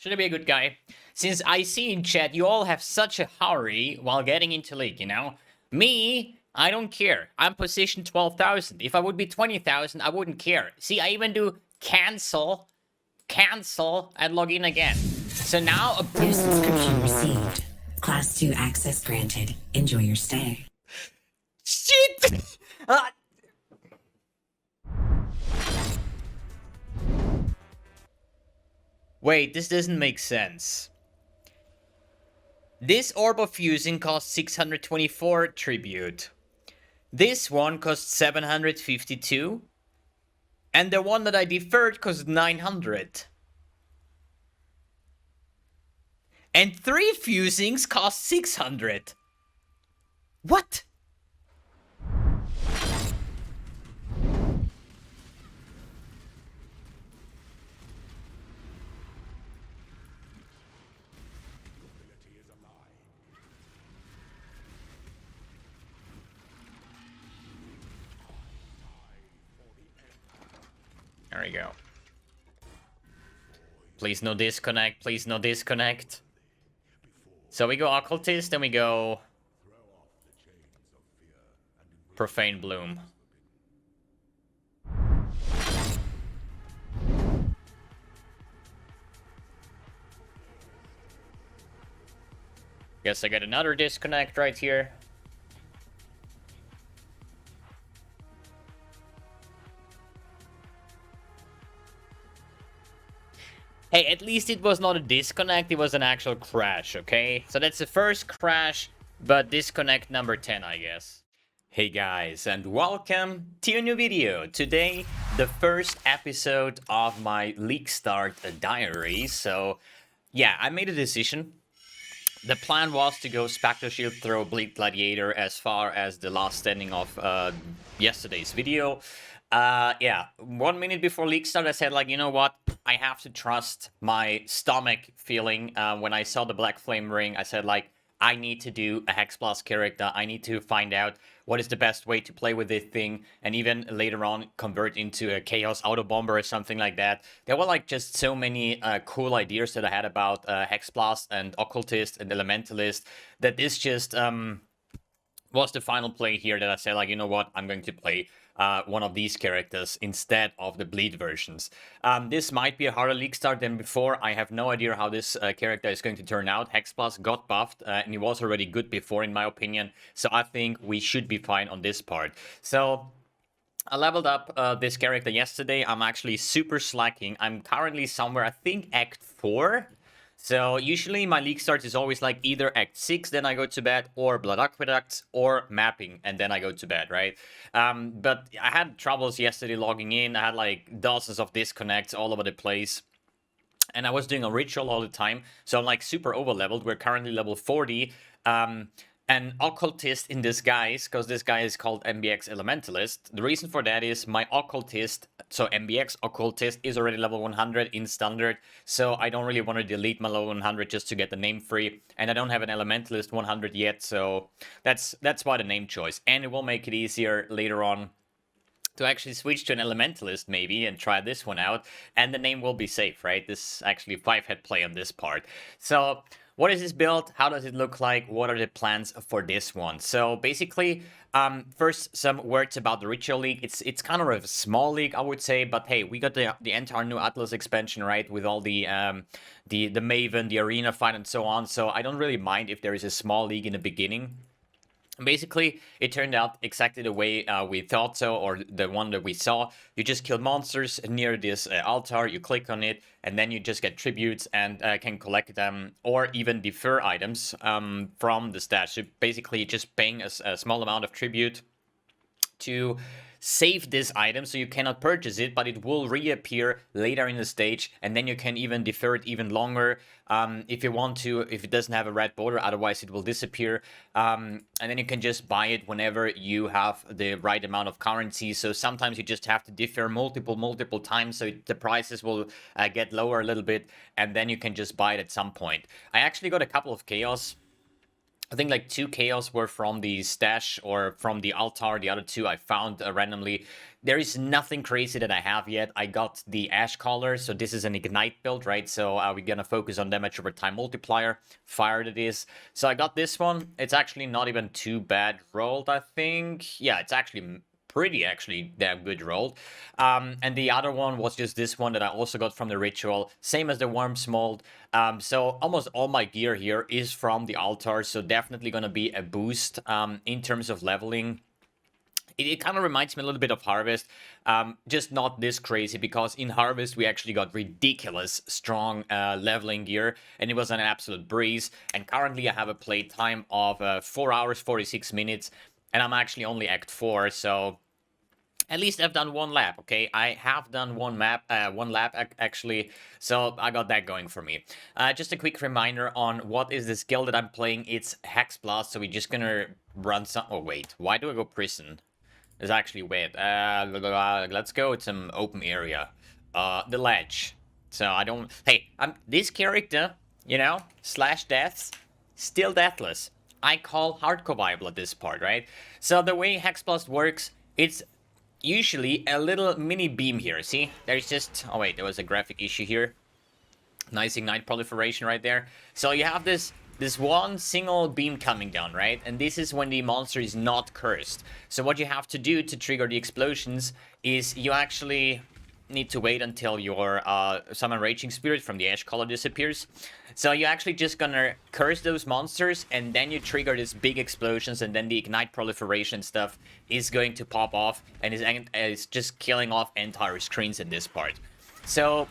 Should I be a good guy? Since I see in chat you all have such a hurry while getting into League, you know? Me, I don't care. I'm position 12,000. If I would be 20,000, I wouldn't care. See, I even do cancel, and log in again. So now... New subscription received. Class 2 access granted. Enjoy your stay. Shit! Wait, this doesn't make sense. This Orb of Fusing costs 624 tribute. This one costs 752. And the one that I deferred costs 900. And 3 fusings cost 600. What? There we go. Please no disconnect, please no disconnect. So we go Occultist, then we go Profane Bloom. Guess I get another disconnect right here. Hey, at least it was not a disconnect, it was an actual crash, okay? So that's the first crash, but disconnect number 10, I guess. Hey guys, and welcome to a new video. Today, the first episode of my League Start diary. So, yeah, I made a decision. The plan was to go Spectre Shield, throw Bleed Gladiator as far as the last standing of yesterday's video. Yeah, 1 minute before League Start, I said, like, you know what? I have to trust my stomach feeling. When I saw the Black Flame Ring, I said, like, I need to do a Hex Blast character. I need to find out what is the best way to play with this thing, and even later on convert into a Chaos Auto Bomber or something like that. There were like just so many cool ideas that I had about Hex Blast and Occultist and Elementalist that this just was the final play here that I said, like, you know what, I'm going to play one of these characters instead of the Bleed versions. This might be a harder League Start than before. I have no idea how this character is going to turn out. Hexblast got buffed, and he was already good before, in my opinion. So I think we should be fine on this part. So I leveled up this character yesterday. I'm actually super slacking. I'm currently somewhere, I think, Act 4. So usually my League Start is always like either Act 6, then I go to bed, or Blood Aqueducts, or Mapping, and then I go to bed, right? But I had troubles yesterday logging in. I had like dozens of disconnects all over the place. And I was doing a ritual all the time, so I'm like super over-leveled. We're currently level 40. An Occultist in disguise, because this guy is called mbX Elementalist. The reason for that is my Occultist, so mbX Occultist, is already level 100 in Standard, so I don't really want to delete my level 100 just to get the name free, and I don't have an Elementalist 100 yet, so that's why the name choice. And it will make it easier later on to actually switch to an Elementalist maybe and try this one out, and the name will be safe, right? This is actually 5-head play on this part. So what is this build? How does it look like? What are the plans for this one? So basically, first some words about the Ritual League. It's kind of a small league, I would say, but hey, we got the entire new Atlas expansion, right? With all the Maven, the Arena fight, and so on. So I don't really mind if there is a small league in the beginning. Basically, it turned out exactly the way we thought so, or the one that we saw. You just kill monsters near this altar, you click on it, and then you just get tributes and can collect them, or even defer items from the stash. So basically, just paying a small amount of tribute to save this item, so you cannot purchase it, but it will reappear later in the stage, and then you can even defer it even longer if you want to, if it doesn't have a red border, otherwise it will disappear, and then you can just buy it whenever you have the right amount of currency. So sometimes you just have to defer multiple times, so the prices will get lower a little bit, and then you can just buy it at some point. I actually got a couple of Chaos I think like 2 chaos were from the stash or from the altar. The other 2 I found randomly. There is nothing crazy that I have yet. I got the ash collar, so this is an ignite build, right? So we're gonna focus on damage over time multiplier. Fire it is. So I got this one. It's actually not even too bad rolled, I think. Yeah, it's actually pretty damn good rolled. And the other one was just this one that I also got from the ritual, same as the worm's mold. So almost all my gear here is from the altar, so definitely gonna be a boost in terms of leveling. It kind of reminds me a little bit of Harvest, just not this crazy, because in Harvest we actually got ridiculous strong leveling gear, and it was an absolute breeze. And currently I have a play time of 4 hours 46 minutes, and I'm actually only Act 4, so at least I've done one lap, okay? I have done one lap, actually, so I got that going for me. Just a quick reminder on what is the skill that I'm playing. It's Hex Blast, so we're just gonna run some... Oh, wait, why do I go Prison? It's actually weird. Let's go with some open area. The Ledge. So I don't... Hey, this character, you know, slash deaths, still deathless. I call hardcore viable at this part, right? So the way Hex Blast works, it's usually a little mini beam here. See, there's just... Oh wait, there was a graphic issue here. Nice ignite proliferation right there. So you have this one single beam coming down, right? And this is when the monster is not cursed. So what you have to do to trigger the explosions is you actually need to wait until your summon Raging Spirit from the ash color disappears. So you're actually just gonna curse those monsters, and then you trigger these big explosions, and then the ignite proliferation stuff is going to pop off, and is just killing off entire screens in this part. So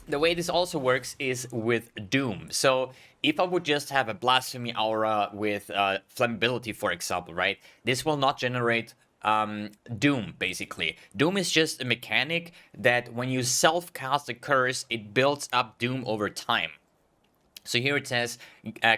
the way this also works is with Doom. So if I would just have a Blasphemy Aura with Flammability, for example, right? This will not generate Doom, basically. Doom is just a mechanic that when you self-cast a curse, it builds up Doom over time. So here it says,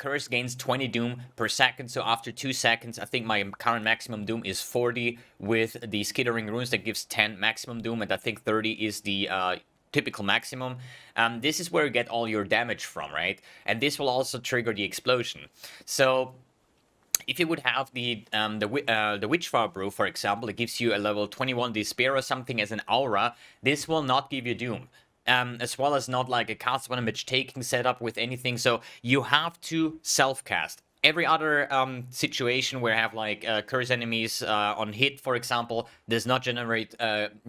curse gains 20 Doom per second, so after 2 seconds, I think my current maximum Doom is 40 with the Skittering Runes that gives 10 maximum Doom, and I think 30 is the typical maximum. This is where you get all your damage from, right? And this will also trigger the explosion. So if you would have the Witchfire Brew, for example, it gives you a level 21 Despair or something as an aura, this will not give you Doom. As well as not like a cast one image taking setup with anything, so you have to self-cast. Every other situation where I have like curse enemies on hit, for example, does not generate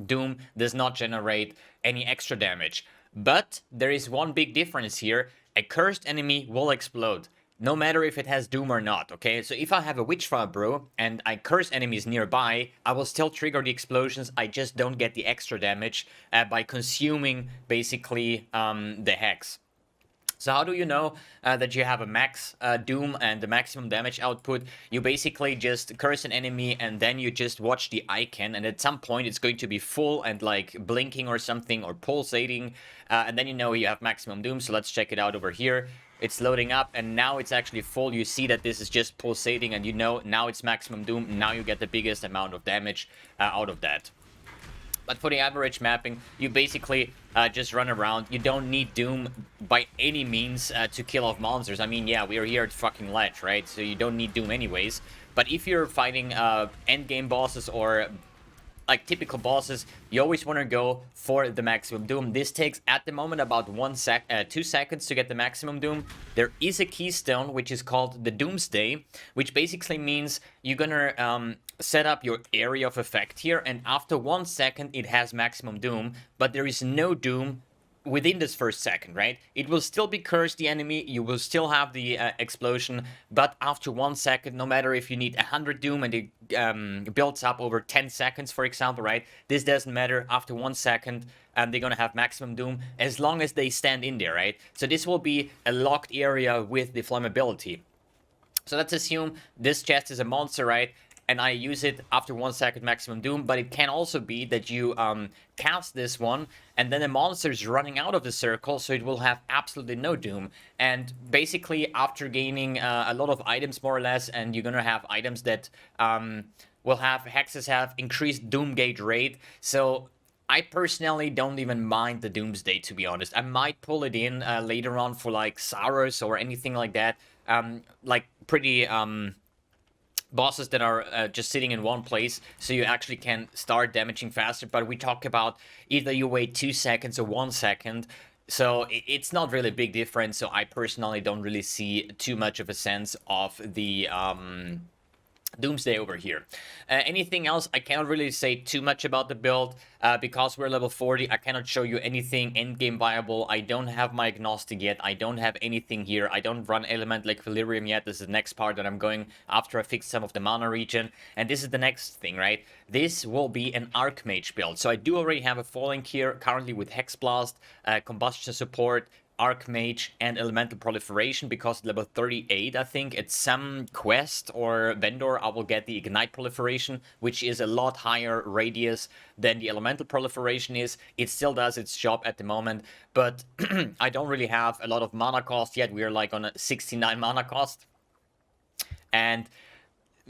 Doom, does not generate any extra damage. But there is one big difference here. A cursed enemy will explode, no matter if it has Doom or not, okay? So if I have a Witchfire Brew and I curse enemies nearby, I will still trigger the explosions, I just don't get the extra damage by consuming, basically, the Hex. So how do you know that you have a max Doom and the maximum damage output? You basically just curse an enemy and then you just watch the icon, and at some point it's going to be full and like blinking or something or pulsating, and then you know you have maximum Doom. So let's check it out over here. It's loading up and now it's actually full. You see that this is just pulsating and you know now it's maximum Doom. Now you get the biggest amount of damage out of that. But for the average mapping, you basically just run around. You don't need Doom by any means to kill off monsters. I mean, yeah, we are here at fucking Ledge, right? So you don't need Doom anyways. But if you're fighting endgame bosses or like typical bosses, you always want to go for the maximum Doom. This takes at the moment about 2 seconds to get the maximum Doom. There is a keystone which is called the Doomsday, which basically means you're gonna set up your area of effect here, and after 1 second it has maximum Doom, but there is no Doom within this first second, right? It will still be cursed, the enemy, you will still have the explosion, but after 1 second, no matter if you need 100 Doom and it builds up over 10 seconds, for example, right? This doesn't matter. After 1 second, they're gonna have maximum Doom as long as they stand in there, right? So this will be a locked area with the flammability. So let's assume this chest is a monster, right? And I use it after 1 second maximum Doom, but it can also be that you cast this one, and then the monster is running out of the circle, so it will have absolutely no Doom. And basically, after gaining a lot of items, more or less, and you're gonna have items that will have hexes have increased Doom gauge rate, so I personally don't even mind the Doomsday, to be honest. I might pull it in later on for like Saros or anything like that. like pretty bosses that are just sitting in one place, so you actually can start damaging faster. But we talk about either you wait 2 seconds or 1 second, so it's not really a big difference. So I personally don't really see too much of a sense of the Doomsday over here. Anything else? I cannot really say too much about the build because we're level 40. I cannot show you anything endgame viable. I don't have my agnostic yet. I don't have anything here. I don't run elemental equilibrium yet. This is the next part that I'm going after I fix some of the mana regen. And this is the next thing, right? This will be an Archmage build. So I do already have a falling here currently with Hex Blast, combustion support, Archmage, and Elemental Proliferation, because level 38, I think, at some quest or vendor, I will get the Ignite Proliferation, which is a lot higher radius than the Elemental Proliferation is. It still does its job at the moment, but I don't really have a lot of mana cost yet. We're like on a 69 mana cost. And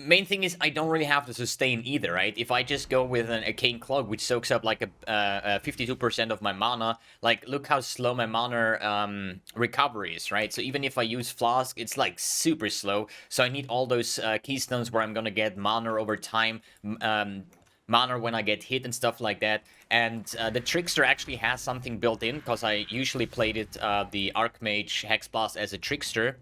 main thing is I don't really have to sustain either, right? If I just go with an Arcane Cloak, which soaks up like a 52% of my mana, like look how slow my mana recovery is, right? So even if I use Flask, it's like super slow. So I need all those keystones where I'm gonna get mana over time, mana when I get hit and stuff like that. And the Trickster actually has something built in, because I usually played it, the Archmage Hex Blast, as a Trickster.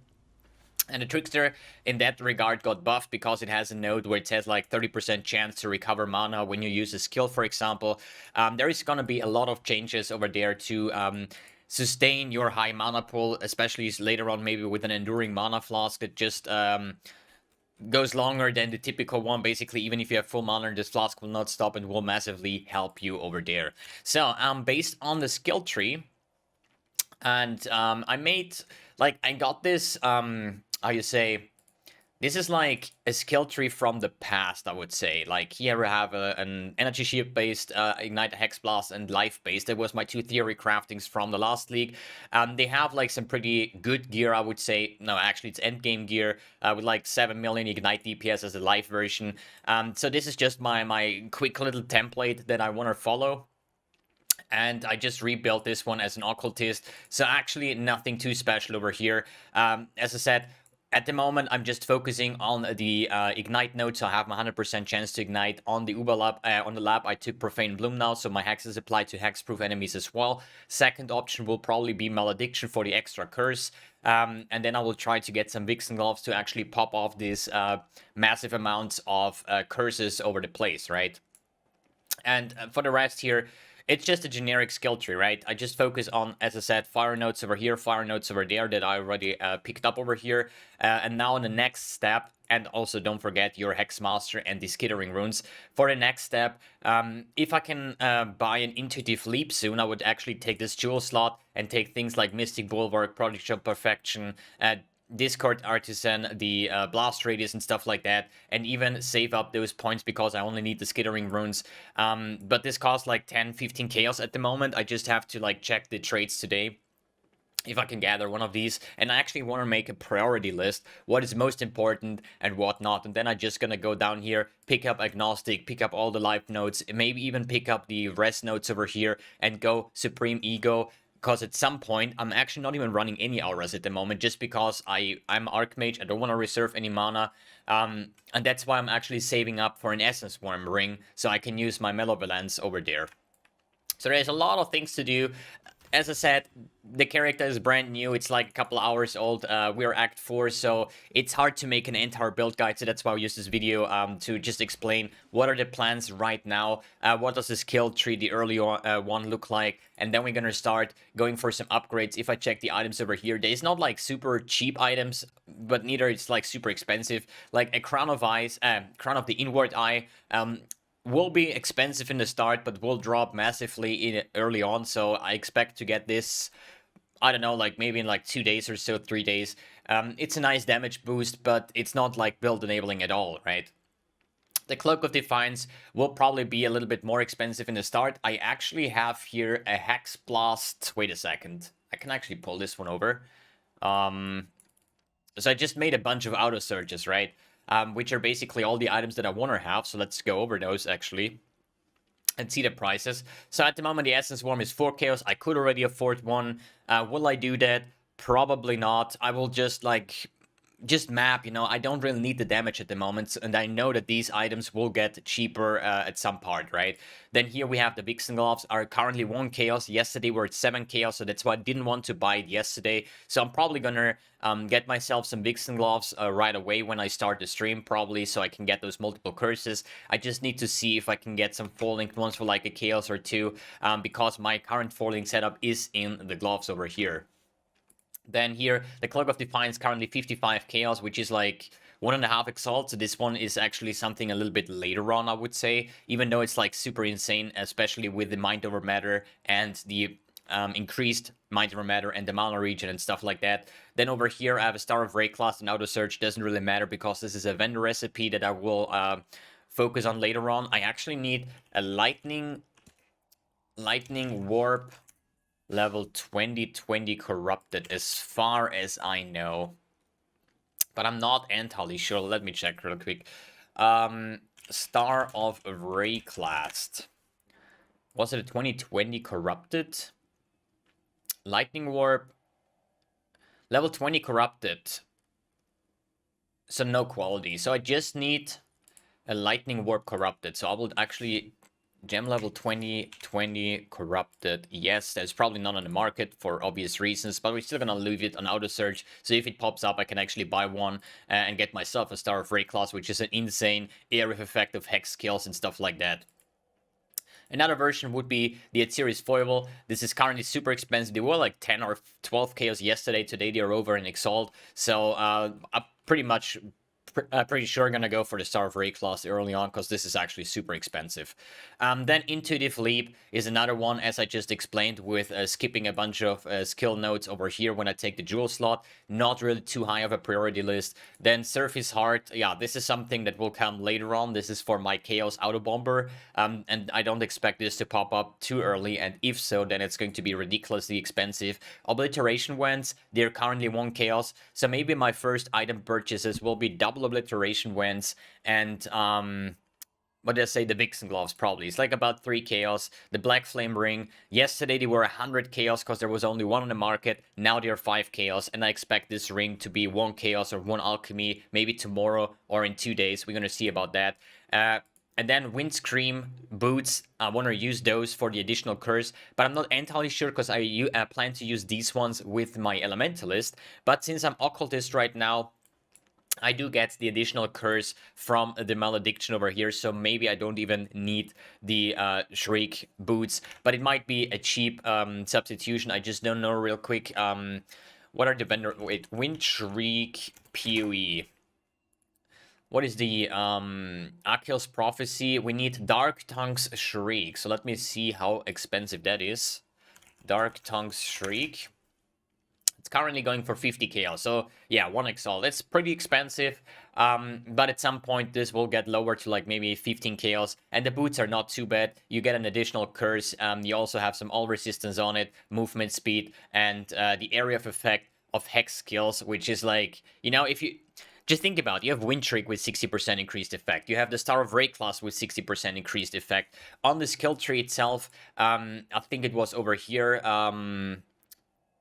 And the Trickster, in that regard, got buffed because it has a node where it says like 30% chance to recover mana when you use a skill, for example. There is going to be a lot of changes over there to sustain your high mana pool, especially later on maybe with an Enduring Mana Flask that just goes longer than the typical one. Basically, even if you have full mana, this flask will not stop and will massively help you over there. So, based on the skill tree, and I made, like, I got this, how you say, this is like a skill tree from the past, I would say. Like, here we have an energy shield based, ignite, hex blast, and life based. That was my 2 theory craftings from the last league. They have like some pretty good gear, I would say. No, actually it's end game gear, with like 7 million ignite DPS as a life version. So this is just my quick little template that I want to follow. And I just rebuilt this one as an occultist, so actually nothing too special over here. As I said, at the moment I'm just focusing on the ignite node, so I have my 100% chance to ignite. On the Uber lab, on the lab I took Profane Bloom now, so my hexes apply to hexproof enemies as well. Second option will probably be Malediction for the extra curse. And then I will try to get some Vixen Gloves to actually pop off these massive amounts of curses over the place, right? And for the rest here, it's just a generic skill tree, right? I just focus on, as I said, fire notes over here, fire notes over there that I already picked up over here. And now in the next step, and also don't forget your Hexmaster and the Skittering runes. For the next step, if I can buy an Intuitive Leap soon, I would actually take this jewel slot and take things like Mystic Bulwark, Prodigy of Perfection, Discord Artisan, the blast radius and stuff like that, and even save up those points because I only need the Skittering runes. But this costs like 10-15 chaos at the moment. I just have to like check the trades today if I can gather one of these, and I actually want to make a priority list, what is most important and what not. And then I'm just gonna go down here, pick up Agnostic, pick up all the life notes, maybe even pick up the rest notes over here and go Supreme Ego. Because at some point, I'm actually not even running any auras at the moment, just because I'm Archmage, I don't want to reserve any mana, and that's why I'm actually saving up for an Essence Worm ring, so I can use my Malevolence over there. So there's a lot of things to do. As I said, the character is brand new. It's like a couple hours old. We're Act 4, so it's hard to make an entire build guide. So that's why I use this video to just explain what are the plans right now. What does the skill tree, the early one, look like? And then we're going to start going for some upgrades. If I check the items over here, there's not like super cheap items, but neither it's like super expensive. Like a Crown of Eyes, Crown of the Inward Eye, will be expensive in the start, but will drop massively early on. So I expect to get this, I don't know, like maybe in like 2 days or so, 3 days. It's a nice damage boost, but it's not like build enabling at all, right? The Cloak of Defiance will probably be a little bit more expensive in the start. I actually have here a Hex Blast. Wait a second. I can actually pull this one over. So I just made a bunch of auto surges, right? Which are basically all the items that I want to have. So let's go over those, actually, and see the prices. So at the moment, the Essence Worm is 4 chaos. I could already afford one. Will I do that? Probably not. I will just, like, just map, you know, I don't really need the damage at the moment, and I know that these items will get cheaper at some part, right? Then here we have the Vixen Gloves are currently 1 Chaos. Yesterday we're at 7 Chaos, so that's why I didn't want to buy it yesterday. So I'm probably gonna get myself some Vixen Gloves right away when I start the stream, probably, so I can get those multiple curses. I just need to see if I can get some full-linked ones for like a Chaos or two, because my current full-link setup is in the gloves over here. Then here, the Cloak of Defiance currently 55 Chaos, which is like 1.5 Exalt. So this one is actually something a little bit later on, I would say, even though it's like super insane, especially with the Mind Over Matter and the increased Mind Over Matter and the Mana Region and stuff like that. Then over here, I have a Star of Rayclast and Auto Search. Doesn't really matter because this is a vendor recipe that I will focus on later on. I actually need a Lightning Warp level 2020 corrupted as far as I know, but I'm not entirely sure. Let me check real quick. Star of Rayclast, was it a 2020 corrupted? Lightning Warp level 20 corrupted, so no quality. So I just need a Lightning Warp corrupted. So I will actually gem level 2020 corrupted. Yes, there's probably none on the market for obvious reasons, but we're still gonna leave it on auto search. So if it pops up, I can actually buy one and get myself a Star of Rayclast, which is an insane area of effect of hex skills and stuff like that. Another version would be the Adziri's Foible. This is currently super expensive. They were like 10 or 12 chaos yesterday. Today they are over in Exalt. So I'm pretty sure I'm gonna go for the Star of Rayclast early on because this is actually super expensive. Then Intuitive Leap is another one, as I just explained, with skipping a bunch of skill nodes over here when I take the jewel slot. Not really too high of a priority list. Then Surface Heart, yeah, this is something that will come later on. This is for my Chaos Auto Bomber, and I don't expect this to pop up too early, and if so, then it's going to be ridiculously expensive. Obliteration Wands, they're currently 1 Chaos, so maybe my first item purchases will be double Obliteration Wands and what did I say? The Vixen Gloves, probably. It's like about 3 Chaos. The Black Flame Ring. Yesterday they were 100 Chaos because there was only one on the market. Now they are 5 Chaos. And I expect this ring to be 1 Chaos or 1 Alchemy. Maybe tomorrow or in 2 days. We're going to see about that. And then Windscream boots, I want to use those for the additional curse, but I'm not entirely sure because I plan to use these ones with my Elementalist. But since I'm Occultist right now, I do get the additional curse from the Malediction over here, so maybe I don't even need the Shriek boots, but it might be a cheap substitution. I just don't know real quick. What are the vendor... Wait, Wind Shriek PoE. What is the Akil's Prophecy? We need Dark Tongue's Shriek, so let me see how expensive that is. Dark Tongue's Shriek. It's currently going for 50 chaos, so yeah, 1 Exalt. It's pretty expensive, but at some point this will get lower to like maybe 15 chaos, and the boots are not too bad. You get an additional curse, you also have some all resistance on it, movement speed, and the area of effect of hex skills, which is like, you know, if you... Just think about it. You have Wind Shriek with 60% increased effect. You have the Star of Rayclast with 60% increased effect. On the skill tree itself, I think it was over here...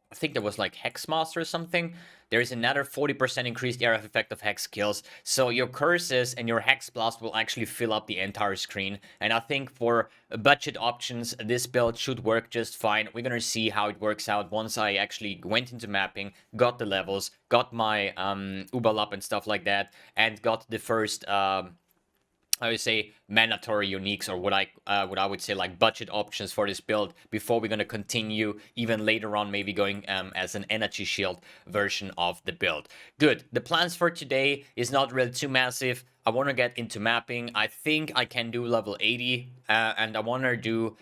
I think there was like Hexmaster or something. There is another 40% increased area of effect of hex skills. So your curses and your hex blast will actually fill up the entire screen. And I think for budget options, this build should work just fine. We're gonna see how it works out once I actually went into mapping, got the levels, got my Ubalap and stuff like that, and got the first I would say mandatory uniques, or what I would say like budget options for this build before we're going to continue even later on, maybe going as an energy shield version of the build. Good. The plans for today is not really too massive. I want to get into mapping. I think I can do level 80 and I want to do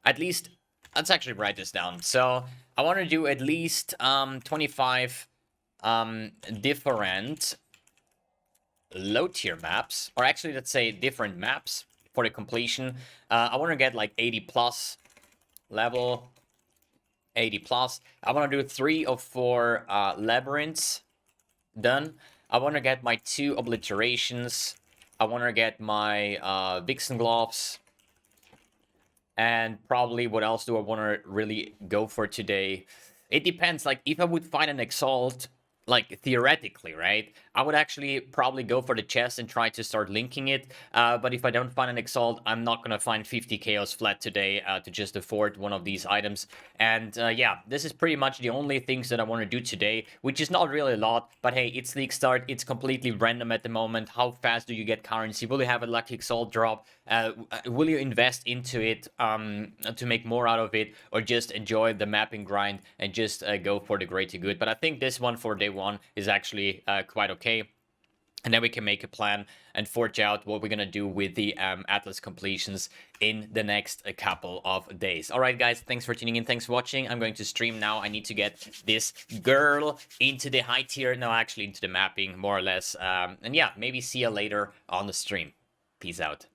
at least, let's actually write this down. So I want to do at least 25 different low tier maps, or actually let's say different maps for the completion. I want to get like 80 plus level, 80 plus. I want to do 3 or 4 labyrinths done. I want to get my 2 obliterations. I want to get my Vixen Gloves. And probably what else do I want to really go for today? It depends. Like if I would find an Exalt, like theoretically, right, I would actually probably go for the chest and try to start linking it. But if I don't find an Exalt, I'm not gonna find 50 Chaos flat today to just afford one of these items. And yeah, this is pretty much the only things that I want to do today, which is not really a lot. But hey, it's league start. It's completely random at the moment. How fast do you get currency? Will you have a lucky Exalt drop? Will you invest into it to make more out of it, or just enjoy the mapping grind and just go for the greater good? But I think this one for day one is actually quite okay. And then we can make a plan and forge out what we're going to do with the Atlas completions in the next couple of days. All right, guys, thanks for tuning in. Thanks for watching. I'm going to stream now. I need to get this girl into the high tier. No, actually into the mapping, more or less. And yeah, maybe see you later on the stream. Peace out.